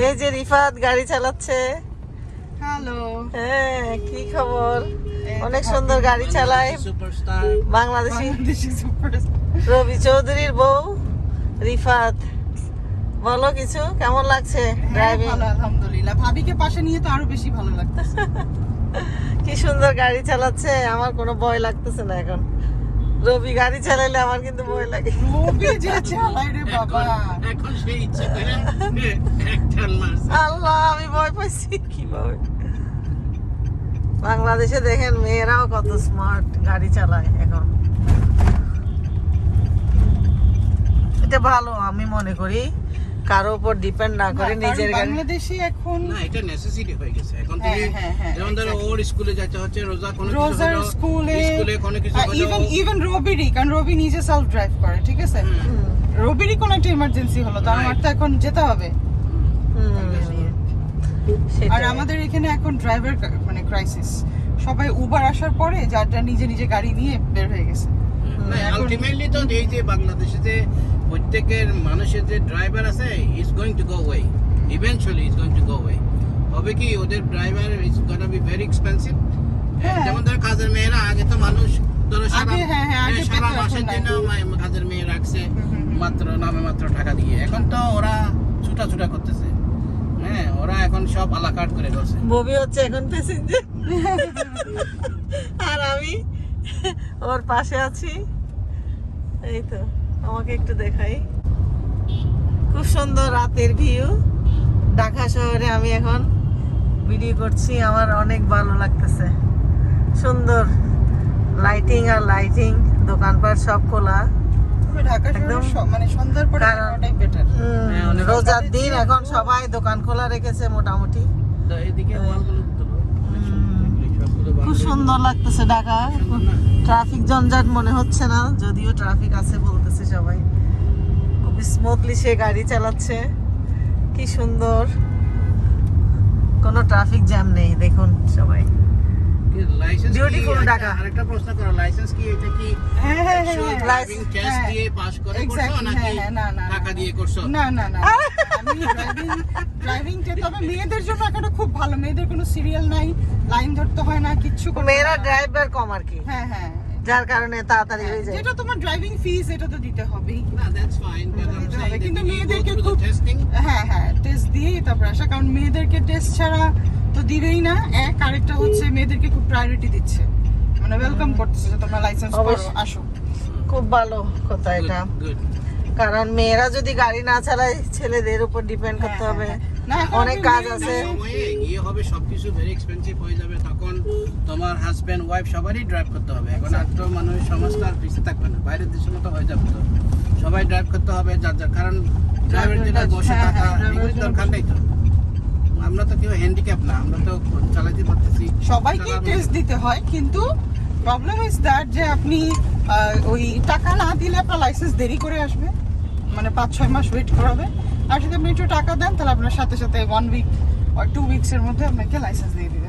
এই যে রিফাত গাড়ি চালাচ্ছে। হ্যালো, হ্যাঁ, কি খবর? অনেক সুন্দর গাড়ি চালায় বাংলাদেশি রবি চৌধুরীর বউ রিফাত। বলো কিছু, কেমন লাগছে ড্রাইভিং? ভালো আলহামদুলিল্লাহ। ভাবিকে পাশে নিয়ে তো আরো বেশি ভালো লাগতেছে। কি সুন্দর গাড়ি চালাচ্ছে, আমার কোনো ভয় লাগতেছে না এখন। রবি গাড়ি চালাইলে আমার কিন্তু ভয় লাগে। রবি যে চালায় রে বাবা, এখন সেই ইচ্ছে করে এক টান মারছে। আল্লাহ, আমি ভয় পাইছি কিভাবে। বাংলাদেশে দেখেন মেয়েরাও কত স্মার্ট গাড়ি চালায় এখন। এটা ভালো আমি মনে করি, কারো উপর ডিপেন্ড না করে নিজের গাড়ি। বাংলাদেশে এখন না, এটা নেসেসিটি হয়ে গেছে এখন থেকে। যেমন ধরো ওর স্কুলে যেতে হচ্ছে, রোজা কোনো কিছু রোজার হলো, স্কুলে কোনো কিছু হলো, ইভেন রবিরই, কারণ রবি নিজে সেলফ ড্রাইভ করে, ঠিক আছে? রবিরই কোনো একটা ইমার্জেন্সি হলো, তো আমার তো এখন যেতে হবে। আর আমাদের এখানে এখন ড্রাইভার মানে ক্রাইসিস। সবাই উবার আসার পরে যারা নিজে নিজে গাড়ি নিয়ে বের হয়ে গেছে। আলটিমেটলি তো এই যে বাংলাদেশে যে প্রত্যেকের মানুষের যে ড্রাইভার আছে, is going to go way, eventually is going to go way. হবে কি, ওদের driver is gonna be very expensive. যেমন ধরো কাজের মেয়েরা, আগে তো মানুষ ধরো সারা মাসের জন্য কাজের মেয়ে রাখছে মাত্র নামে মাত্র টাকা দিয়ে। এখন তো ওরা ছুটা করতেছে। হ্যাঁ, ওরা এখন সব আলাকাট করে বসে। ববি হচ্ছে এখন প্যাসেঞ্জার আর আমি ওর পাশে আছি। এই তো, আমাকে একটু দেখাই। খুব সুন্দর রাতের ভিউ ঢাকা শহরে। আমি এখন ভিডিও করছি, আমার অনেক ভালো লাগতেছে। সুন্দর লাইটিং আর লাইটিং, দোকানপাট সব খোলা। ঢাকা শহরে মানে সন্ধ্যার পরে ওটাই বেটার। রোজার দিন এখন সবাই দোকান খোলা রেখেছে মোটামুটি। তো এইদিকে ওয়ালগুলো খুব সুন্দর লাগতেছে ঢাকা। ট্রাফিক জঞ্জাট মনে হচ্ছে না, যদিও ট্রাফিক আছে বলতেছে সবাই। খুব স্মুথলি সে গাড়ি চালাচ্ছে, কি সুন্দর, কোনো ট্রাফিক জ্যাম নেই। দেখুন সবাই, বিউটিফুল ঢাকা। আরেকটা প্রশ্ন করো, লাইসেন্স কি এটা কি ড্রাইভিং টেস্ট দিয়ে পাস করে করছো নাকি টাকা দিয়ে করছো? না আমি ড্রাইভিং টেস্ট, তবে মেয়েদের জন্য একটা খুব ভালো। মেয়েদের কোনো সিরিয়াল নাই, লাইন ধরতে হয় না, কিচ্ছু। মেয়েরা ড্রাইভার কম আর কি, হ্যাঁ, যার কারণে তাড়াতাড়ি হয়ে যায়। যেটা তোমার ড্রাইভিং ফিস, এটা তো দিতে হবেই। না, দ্যাটস ফাইন, কিন্তু মেয়েদেরকে খুব টেস্টিং। হ্যাঁ টেস্ট দিয়েই তারপর আসা, কারণ মেয়েদেরকে টেস্ট ছাড়া তো দিবেই না। আরেকটা হচ্ছে মেয়েদেরকে খুব প্রায়োরিটি দিচ্ছে, মানে ওয়েলকাম করতেছে যে তোমরা লাইসেন্স করো, আসো। খুব ভালো কথা এটা, কারণ মেয়েরা যদি গাড়ি না চালায় ছেলেদের উপর ডিপেন্ড করতে হবে। অনেক কাজ আছে, সময়ে গিয়ে হবে সবকিছু ভেরি এক্সপেন্সিভ হয়ে যাবে, তখন তোমার হাজবেন্ড ওয়াইফ সবারই ড্রাইভ করতে হবে। এখন আর তো মানুষ সমাজটা আর পিছিয়ে থাকবে না, বাইরের দেশের মতো হয়ে যাবে। তো সবাই ড্রাইভ করতে হবে যার যার, কারণ ড্রাইভার যেটা বসে থাকা এগুলোর দরকার নেই। তো আমরা তো কেউ হ্যান্ডিক্যাপ না, আমরা তো চালাতে পারতেছি। সবাইকে টেস্ট দিতে হয়, কিন্তু প্রবলেম ইজ দ্যাট যে আপনি ওই টাকা না দিলে আপনার লাইসেন্স দেরি করে আসবে, মানে 5-6 মাস ওয়েট করাবে। আর যদি আপনি একটু টাকা দেন, তাহলে আপনার সাথে সাথে 1 উইক আর 2 উইকসের মধ্যে আপনাকে লাইসেন্স দিয়ে দিবে।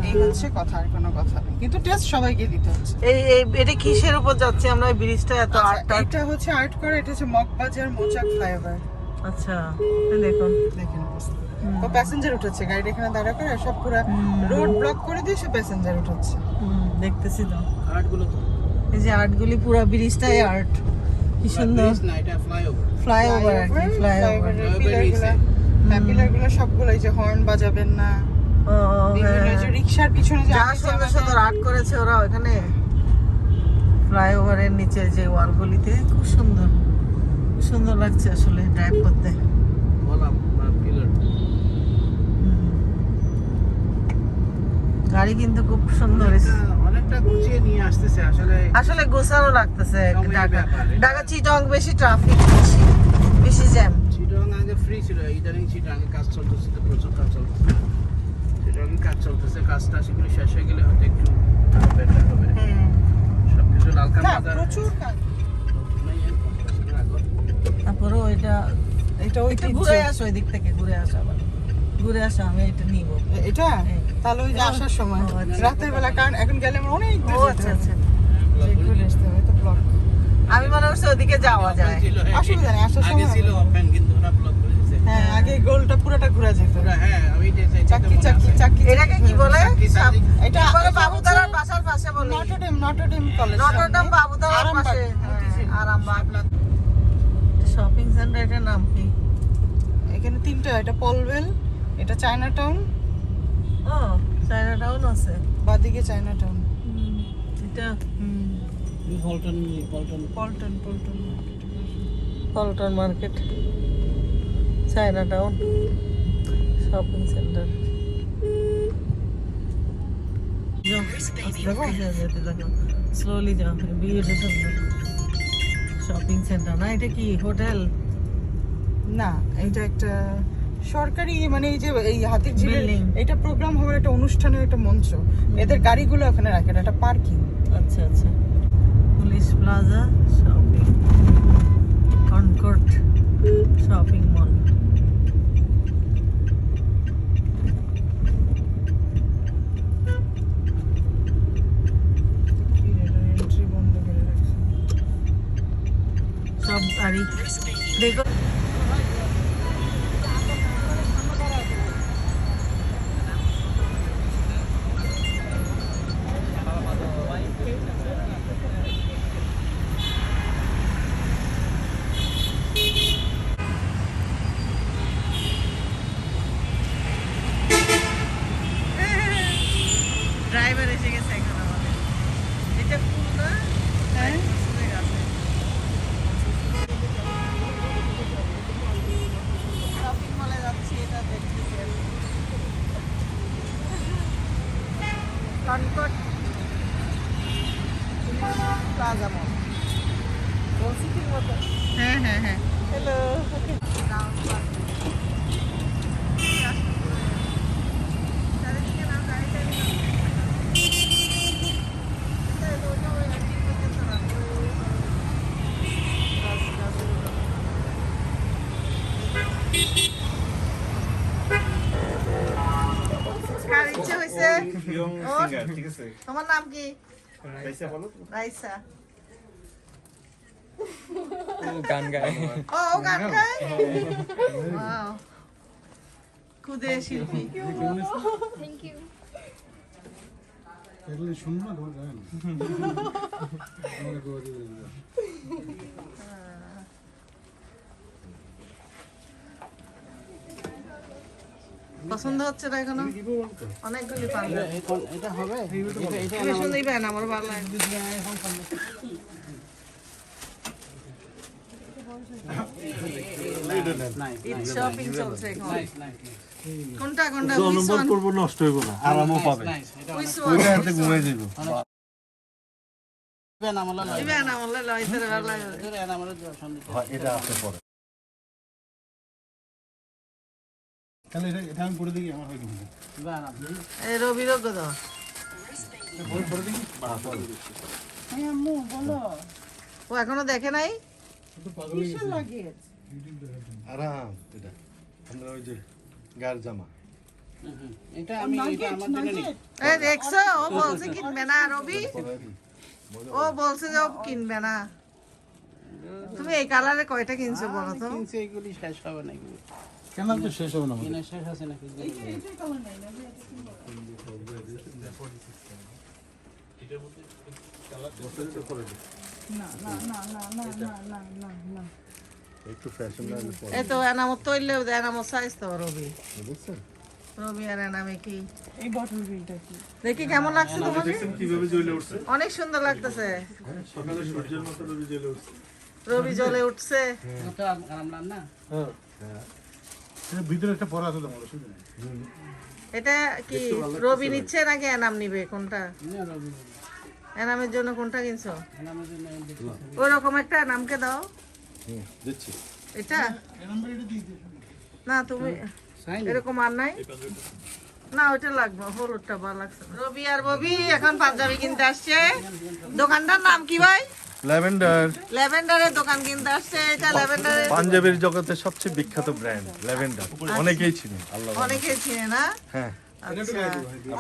এই হচ্ছে কথা, আর কোনো কথা নেই। কিন্তু টেস্ট সবাইকে দিতে হচ্ছে। এটা কিসের উপর যাচ্ছে আমরা? এই ব্রিজটা এত আর্ট, এটা হচ্ছে আর্ট করে, এটা হচ্ছে মগবাজার মোচাক ফ্লাইওভার। আচ্ছা, দেখুন ও প্যাসেঞ্জার উঠেছে, গাড়ি এখানে দাঁড়া করে সব পুরো রোড ব্লক করে দিয়ে সে প্যাসেঞ্জার উঠাচ্ছে। দেখতেছি তো আর্টগুলো, তো এই যে আর্টগুলি, পুরো ব্রিজটাই আর্ট। কি সুন্দর না, এটা ফ্লাইওভার। ফ্লাইওভার আর কি, ফ্লাইওভার। পিলারগুলো সবগুলো, এই যে হর্ন বাজাবেন না, বিভিন্ন যে রিকশার পিছনে যে সুন্দর সুন্দর আর্ট করেছে ওরা ওখানে ফ্লাইওভারের নিচে যে ওয়ালগুলিতে। খুব সুন্দর, সুন্দর লাগছে আসলে ড্রাইভ করতে। গাড়ি কিন্তু খুব সুন্দর, অনেকটা গুছিয়ে নিয়ে আসতেছে আসলে গোছানো লাগতেছে। ঢাকা চিটং বেশি ট্রাফিক, বেশি জ্যাম। চিটং আগে ফ্রি ছিল, ইদানিং চিটং কাজ চলতেছে, তো প্রচুর কাজ চলতেছে। চিটং কাজ চলতেছে, কাজটা সেগুলো শেষ হয়ে গেলে হয়তো একটু বেটার হবে। সবকিছু লালকান বাজার প্রচুর কাজ। তারপরে এটা ওইটা ঘুরে আসো, ওই দিক থেকে ঘুরে আসো, আবার ঘুরে আসো। আমি এটা নিব, এটা তাহলে ওই যে আসার সময় রাতের বেলা, কারণ এখন গেলে আমরা অনেক দূর। আচ্ছা আচ্ছা, ঘুরে আসতে হবে তো ব্লক। আমি মনে করছি ওদিকে যাওয়া যায়। অসুবিধা নেই, আসার আগে সময় ছিল ওপেন, কিন্তু ওরা ব্লক করে দিয়েছে। গোলটা পুরোটা ঘুরে যেত। হ্যাঁ আমি চাকি চাকি চাকি। এটাকে কি বলে? এটা কি বলে? বাবুদারার বাসার পাশে বলি। Notre Dame college. নটরডেম বাবুদারার আরামবাগ। পাশে। আরামবাগ। শপিং সেন্টার, এটার নাম কি? এখানে তিনটা, এটা পলওয়েল, এটা চায়না টাউন, ও চায়না টাউন আছে। বাদিকে চায়না টাউন। এটা Paltan Paltan Paltan market, China town shopping centre. Slowly যাও, বিউটিফুল শপিং সেন্টার না? এটা কি হোটেল? না, এটা একটা সরকারি, মানে এই যে এই হাতির ঝিলের Building. এটা প্রোগ্রাম হওয়ার একটা অনুষ্ঠানের একটা মঞ্চ। এদের গাড়িগুলো ওখানে রাখে, এটা একটা পার্কিং। আচ্ছা আচ্ছা। Police plaza shopping Concord shopping mall. Entry বন্ধ করে রাখছে। সব গাড়ি দেখো। ড্রাইভার এসে গেছে এখন আমাদের। এটা ফুল না? হ্যাঁ, ফুলের গাছে। শপিং মলে যাচ্ছি, এটা দেখতেছি আর কি। কনকর্ড প্লাজা মল বলছি ঠিক মতো? হ্যাঁ হ্যাঁ হ্যাঁ। হ্যালো। কার ইচ্ছে হয়েছে? ওর? তোমার নাম কি? রাইসা। গান গায়। ও গান গায়? Wow. খুদে শিল্পী। Thank you. এগুলো শুনবো না, তোমার জানেন আমাকে গোয়া দিয়ে দিন। পছন্দ হচ্ছে না এখনো? অনেকগুলি পাঞ্জাবি। এটা হবে এটা সুন্দরই পায় না, আমার ভালো লাগে। ঈদ শপিং চলছে এখন। কোনটা কোনটা? Which one? করবো, নষ্ট হইব না, আরামও পাবে। Which ওইটা one? এতে ঘুমাই যাইব। ইবেন আমলে লইতে ভালো লাগে। এটা আপনি পরে তাহলে এটা আমি করে দেখি, আমার হয় কিন্তু এই রবি রোগ দাও। হ্যাঁ আম্মু বলো, ও এখনো দেখে নাই? কিসের লাগে? আরাম। এটা আমরা ওই যে গায়ের জামা, এটা আমি এটা আমার জন্য নেই এই দেখছো, ও বলছে কিনবে না রবি। ও বলছে যে ও কিনবে না। তুমি এই কালারে কয়টা কিনছো বলো তো? কিনছে, এগুলি শেষ হবে না, এগুলি কেন তো শেষ হবে না আমাদের। কিনা শেষ আছে নাকি? না একটু ফ্যাশন লাগলে পরে এই তো এনামত তৈলেও দেয়, এনামত সাইজ তো রবি। বুঝছেন। রবি আর এনামে কি এই বটল বিলটা কি? দেখি কেমন লাগছে তোমাকে? দেখছেন কিভাবে জ্বলে উঠছে? অনেক সুন্দর লাগতেছে। সকালে সূর্যের মতো রবি জ্বলে উঠছে। রবি জ্বলে উঠছে। এটা আরাম লাগ না? হ্যাঁ, এর ভিতরে একটা পড়া আছে তোমার, শুনুন। এটা কি রবি নিচ্ছে নাকি এনাম নিবে? কোনটা? না রবি এনামের জন্য কোনটা কিনছো? আমার জন্য দেখতেছি। ওই রকম একটা নামকে দাও। দিচ্ছি। এটা না, তুমি সাইন এরকম আর নাই না, ওইটা লাগবে, হলুদটা ভালো লাগছে। রবি আর ববি এখন পাঞ্জাবি কিনতে আসছে। দোকানটার নাম কি ভাই? ল্যাভেন্ডার ল্যাভেন্ডারের দোকান কিনতে আসছে। এটা ল্যাভেন্ডারের পাঞ্জাবের জগতের সবচেয়ে বিখ্যাত ব্র্যান্ড ল্যাভেন্ডার, অনেকেই চিনেন। আল্লাহ অনেকে চিনে না। হ্যাঁ, আচ্ছা,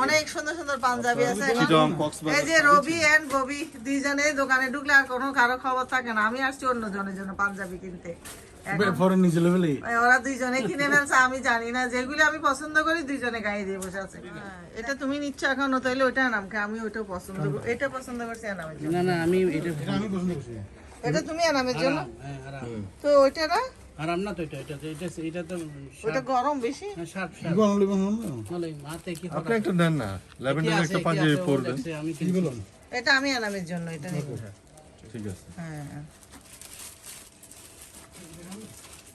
অনেক সুন্দর সুন্দর পাঞ্জাবি আছে এখন। চিটং, কক্সবাজার। এই যে রবি এন্ড ববি দুইজনে দোকানে ঢুকলে আর কোনো কারো খবর থাকে না। আমি আসছি অন্য জনের জন্য পাঞ্জাবি কিনতে। ফরেন নিচে লেভেলে ওরা দুইজনে কিনে ফেলছে, আমি জানি না। যেগুলো আমি পছন্দ করি দুইজনে গায়ে দিয়ে বসে আছে। এটা তুমি নিচ্ছ এখন, তাইলে ওইটা নামকে, আমি ওইটাও পছন্দ করি। এটা পছন্দ করছি আনামের জন্য। না না আমি এটা আমি পছন্দ করছি। এটা তুমি আনামের জন্য, হ্যাঁ আরাম তো ওইটা না, আরাম না তো এটা এটা এটা এটা তো ওইটা গরম বেশি। শার্প শার্প গরম লিব না মানে মাতে কি আপনি একটা নেন না, ল্যাভেন্ডার একটা পাঞ্জাবি পরবেন। আমি কি বললাম এটা আমি আনামের জন্য এটা নিব। ঠিক আছে। হ্যাঁ,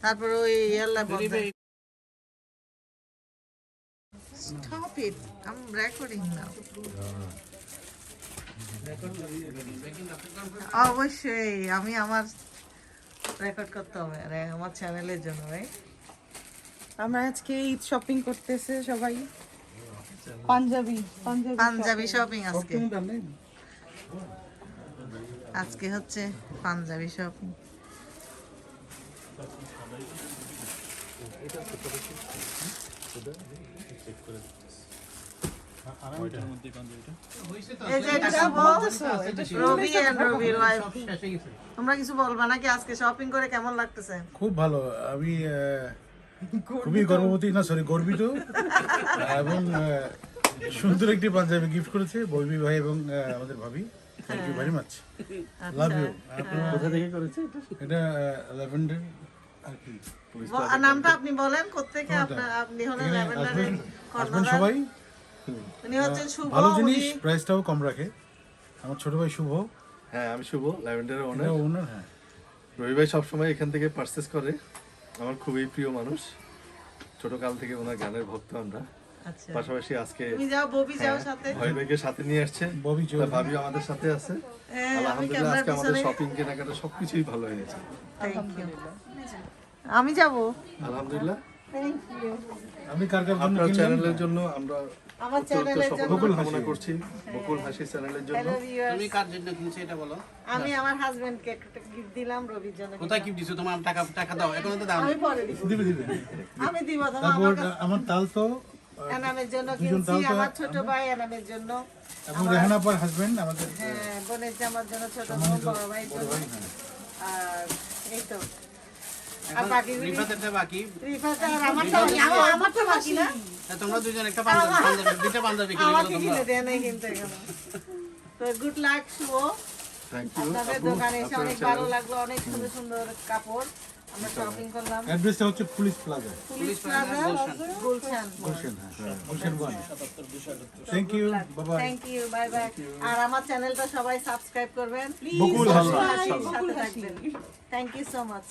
তারপর ওই ইয়াল্লা বলতে Stop it. I'm recording now. অবশ্যই আমি আমার রেকর্ড করতে হবে আমার চ্যানেলের জন্য ভাই। আমরা আজকে ঈদ শপিং করতেছে সবাই। পাঞ্জাবি পাঞ্জাবি শপিং আজকে, আজকে হচ্ছে পাঞ্জাবি শপিং। এই যে এটা শুভ, রবি and রবির wife। তোমরা কিছু বলবা নাকি আজকে শপিং করে কেমন লাগতেছে? খুব ভালো। আমি খুবই গর্ববতী, না সরি গর্বিত, এবং সুন্দর একটি পাঞ্জাবি গিফট করেছে বৈবী ভাই এবং আমাদের ভাবি। Thank you very much, love you. কোথা থেকে করেছে এটা? ল্যাভেন্ডার আর কি নামটা আপনি বলেন কোত্থেকে? আপনি হলেন ল্যাভেন্ডারের আসবেন কর্ণধার। সবাই। উনি হচ্ছেন শুভ। ভালো জিনিস, প্রাইসটাও কম রাখে। আমার ছোট ভাই শুভ, হ্যাঁ আমি শুভ, ল্যাভেন্ডারের ওনার। ওনার। হ্যাঁ, রবি ভাই সবসময় এখান থেকে পারচেস করে, আমার খুবই প্রিয় মানুষ। ছোটকাল থেকে ওনার গানের ভক্ত আমরা। আচ্ছা, পাশাপাশি আজকে তুমি যাও, ববি যাও সাথে। ভাই ভাইকে সাথে নিয়ে আসছে, ববি চৌধুরী। ভাবি আমাদের সাথে আছে। হ্যাঁ, আমি আলহামদুলিল্লাহ ক্যামেরার আজকে আমাদের পিছনে। শপিং কেনাকাটা সবকিছুই ভালো হয়েছে। Thank you. আমি যাব। আলহামদুলিল্লাহ। Thank you. আপনি কার কার জন্য আপনার কিনলেন? চ্যানেলের জন্য আমরা আমার অত্যন্ত চ্যানেলের সফল জন্য কামনা করছি, বকুল হাসি চ্যানেলের জন্য। হ্যালো ভিউয়ার্স, তুমি কার জন্য কিনছো এটা বলো। আমি আমার হাজবেন্ডকে একটা গিফট দিলাম রবির জন্য। কোথায় কি দিছো? তোমার টাকা টাকা দাও, এখনো তো দাও আমি পরে দিব। দিবে দিবে। আমি দিব তোমার। তারপর আমার তাল তো এনামের জন্য দুজন কিনছি, তাও তো আমার ছোট ভাই এনামের জন্য, এবং রেহানা পার হাজবেন্ড আমাদের। হ্যাঁ বোনের জামার জন্য, ছোট বোন বড় ভাইয়ের জন্য। আর এই তো, আর বাকি রিফাতেরটা বাকি। রিফাত আর আমারটা বাকি না। তোমরা দুজন একটা পাঞ্জাবি দুইটা পাঞ্জাবি কিনে আমাকে দিলো কিনে তোমরা। দেয় নাই কিন্তু এখনো। তো good luck Shuvo, thank you. আপনাদের দোকানে এসে অনেক ভালো লাগলো, অনেক সুন্দর সুন্দর কাপড় আমরা শপিং করলাম। অ্যাড্রেসটা হচ্ছে police plaza, police plaza, Gulshan. Gulshan. হ্যাঁ, Gulshan 1। Thank you, bye bye. Thank you, bye bye. আর আমার চ্যানেলটা সবাই সাবস্ক্রাইব করবেন, প্লিজ। বকুল হাসি। সাথে থাকবেন। Thank you so much.